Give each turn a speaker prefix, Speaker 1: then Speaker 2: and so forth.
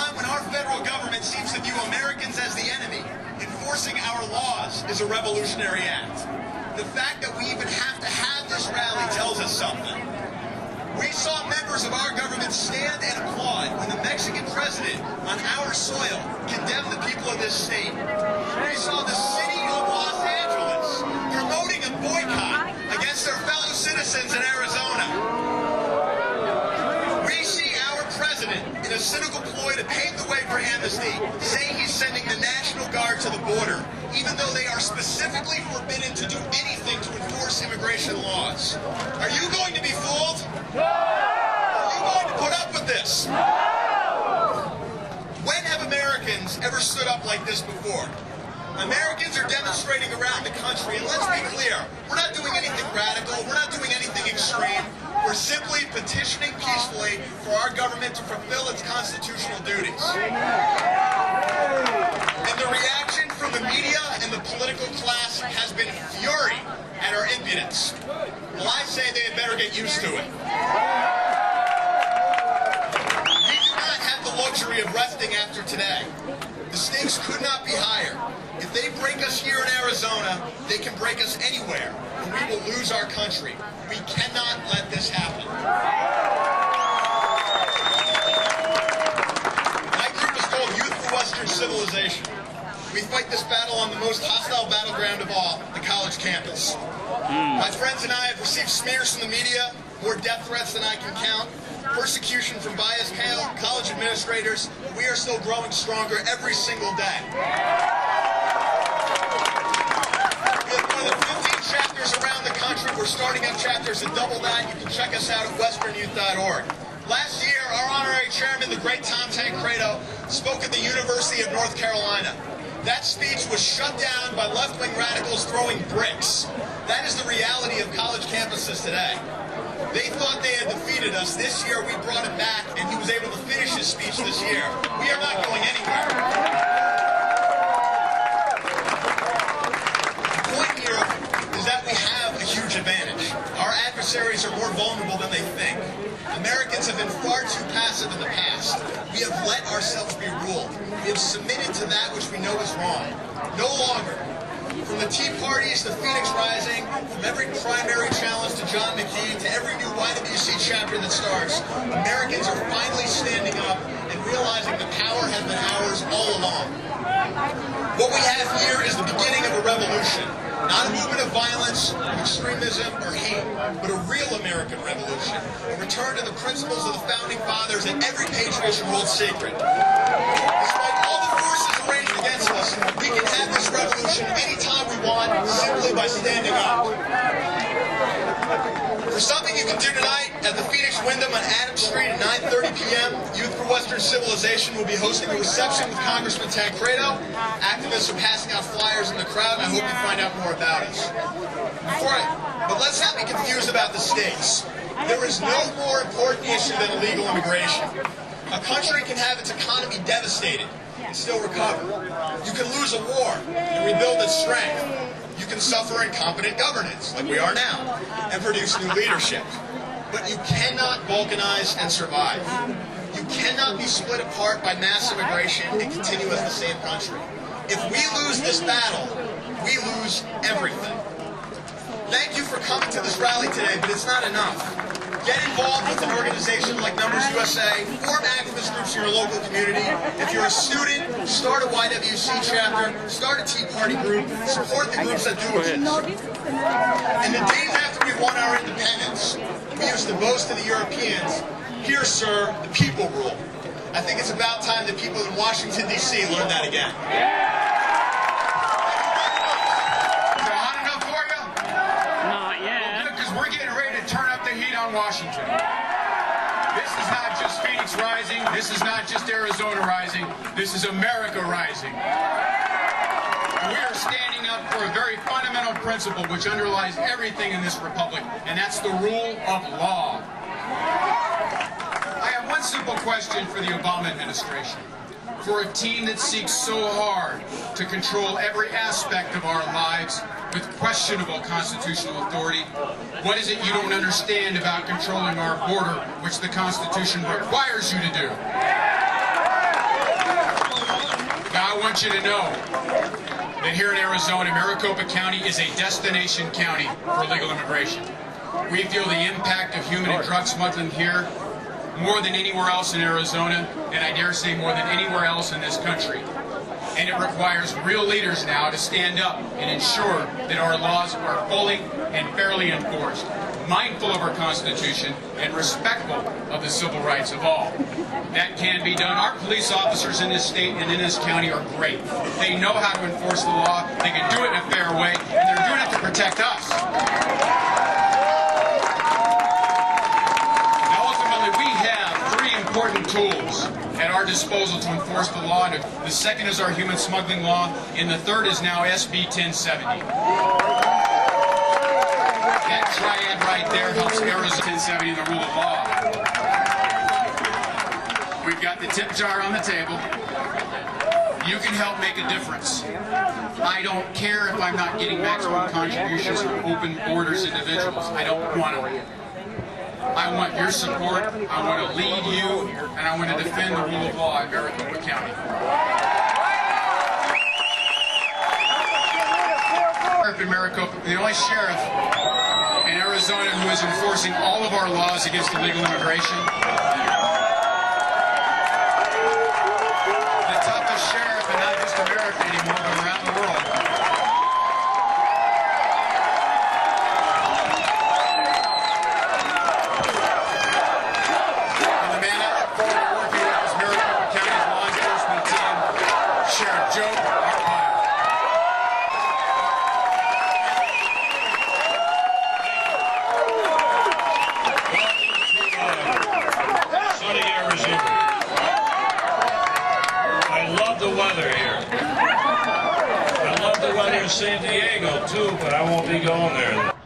Speaker 1: time when our federal government seems to view Americans as the enemy, enforcing our laws is a revolutionary act. The fact that we even have to have this rally tells us something. We saw members of our government stand and applaud when the Mexican president on our soil condemned the people of this state. We saw the city of Los Angeles promoting a boycott against their fellow citizens in Arizona. We see our president, in a cynical ploy to pave the way for amnesty, saying he's sending the National Guard to the border, even though they are specifically forbidden to do anything to enforce immigration laws. Are you going to be fooled? No! Are you going to put up with this? No! When have Americans ever stood up like this before? Americans are demonstrating around the country, and let's be clear, we're not doing anything radical, we're not doing anything extreme. We're simply petitioning peacefully for our government to fulfill its constitutional duties. And the reaction from the media and the political class has been fury at our impudence. Well, I say they had better get used to it. We do not have the luxury of resting after today. The stakes could not be higher. If they break us here in Arizona, they can break us anywhere, and we will lose our country. We cannot let this happen. My group is called Youth for Western Civilization. We fight this battle on the most hostile battleground of all, the college campus. My friends and I have received smears from the media, more death threats than I can count, persecution from biased college administrators. We are still growing stronger every single day. We have more than 15 chapters around the country. We're starting up chapters at double that. You can check us out at westernyouth.org. Last year, our honorary chairman, the great Tom Tancredo, spoke at the University of North Carolina. That speech was shut down by left-wing radicals throwing bricks. That is the reality of college campuses today. They thought they had defeated us. This year, we brought him back, and he was able to finish his speech this year. We are not going anywhere. The point here is that we have a huge advantage. Our adversaries are more vulnerable than they think. Americans have been far too passive in the past. We have let ourselves be ruled. We have submitted to that which we know is wrong. No longer. From the Tea Parties to Phoenix Rising, from every primary challenge to John McCain to every new YWC chapter that starts, Americans are finally standing up and realizing the power has been ours all along. What we have here is the beginning of a revolution. Not a movement of violence, extremism, or hate, but a real American revolution. A return to the principles of the Founding Fathers that every patriot holds sacred. Despite all the forces arranged against us, we can have this revolution anytime we want, simply by standing up. For something you can do tonight, at the Phoenix Wyndham on Adams Street at 9:30 p.m., Youth for Western Civilization will be hosting a reception with Congressman Tancredo. Activists are passing out flyers in the crowd, and I hope you find out more about us. But let's not be confused about the stakes. There is no more important issue than illegal immigration. A country can have its economy devastated and still recover. You can lose a war and rebuild its strength. You can suffer incompetent governance, like we are now, and produce new leadership. But you cannot balkanize and survive. You cannot be split apart by mass immigration and continue as the same country. If we lose this battle, we lose everything. Thank you for coming to this rally today, but it's not enough. Get involved with an organization like Numbers USA, form activist groups in your local community. If you're a student, start a YWC chapter, start a Tea Party group, support the groups that do it. In the days after we won our independence, we used to boast to the Europeans, here, sir, the people rule. I think it's about time that people in Washington, D.C. learn that again.
Speaker 2: Washington. This is not just Phoenix Rising. This is not just Arizona Rising. This is America Rising. And we are standing up for a very fundamental principle which underlies everything in this republic, and that's the rule of law. I have one simple question for the Obama administration. For a team that seeks so hard to control every aspect of our lives with questionable constitutional authority, what is it you don't understand about controlling our border, which the Constitution requires you to do? want you to know that here in Arizona, Maricopa County is a destination county for legal immigration. We feel the impact of human and drug smuggling here more than anywhere else in Arizona, and I dare say more than anywhere else in this country. And it requires real leaders now to stand up and ensure that our laws are fully and fairly enforced, mindful of our Constitution, and respectful of the civil rights of all. That can be done. Our police officers in this state and in this county are great. They know how to enforce the law, they can do it in a fair way, and they're doing it to protect us. Now ultimately we have three important tools at our disposal to enforce the law. And the second is our human smuggling law, and the third is now SB 1070. That triad right there helps Arizona 1070 the rule of law. We've got the tip jar on the table. You can help make a difference. I don't care if I'm not getting maximum contributions from open borders individuals. I don't want them. I want your support, I want to lead you, and I want to defend the rule of law in Maricopa County. Sheriff in Maricopa, the only sheriff in Arizona who is enforcing all of our laws against illegal immigration. The toughest sheriff in not just America anymore, but around the world.
Speaker 3: San Diego too, but I won't be going there.